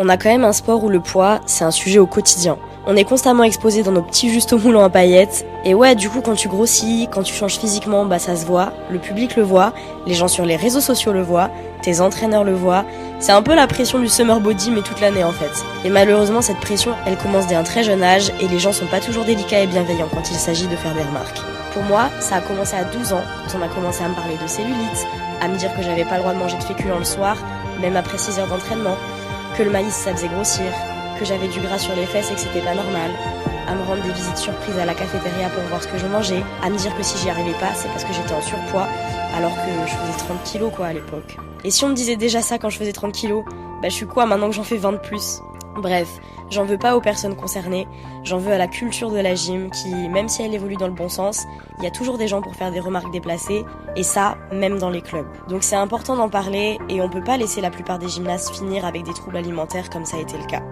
On a quand même un sport où le poids, c'est un sujet au quotidien. On est constamment exposé dans nos petits justes moulants à paillettes. Et ouais, du coup, quand tu grossis, quand tu changes physiquement, bah ça se voit, le public le voit, les gens sur les réseaux sociaux le voient, tes entraîneurs le voient. C'est un peu la pression du summer body, mais toute l'année en fait. Et malheureusement, cette pression, elle commence dès un très jeune âge, et les gens sont pas toujours délicats et bienveillants quand il s'agit de faire des remarques. Pour moi, ça a commencé à 12 ans, quand on a commencé à me parler de cellulite, à me dire que j'avais pas le droit de manger de féculents le soir, même après 6 heures d'entraînement, que le maïs ça faisait grossir, que j'avais du gras sur les fesses et que c'était pas normal, à me rendre des visites surprises à la cafétéria pour voir ce que je mangeais, à me dire que si j'y arrivais pas, c'est parce que j'étais en surpoids, alors que je faisais 30 kilos quoi à l'époque. Et si on me disait déjà ça quand je faisais 30 kilos, bah je suis quoi maintenant que j'en fais 20 de plus? Bref, j'en veux pas aux personnes concernées, j'en veux à la culture de la gym qui, même si elle évolue dans le bon sens, il y a toujours des gens pour faire des remarques déplacées, et ça, même dans les clubs. Donc c'est important d'en parler, et on peut pas laisser la plupart des gymnastes finir avec des troubles alimentaires comme ça a été le cas.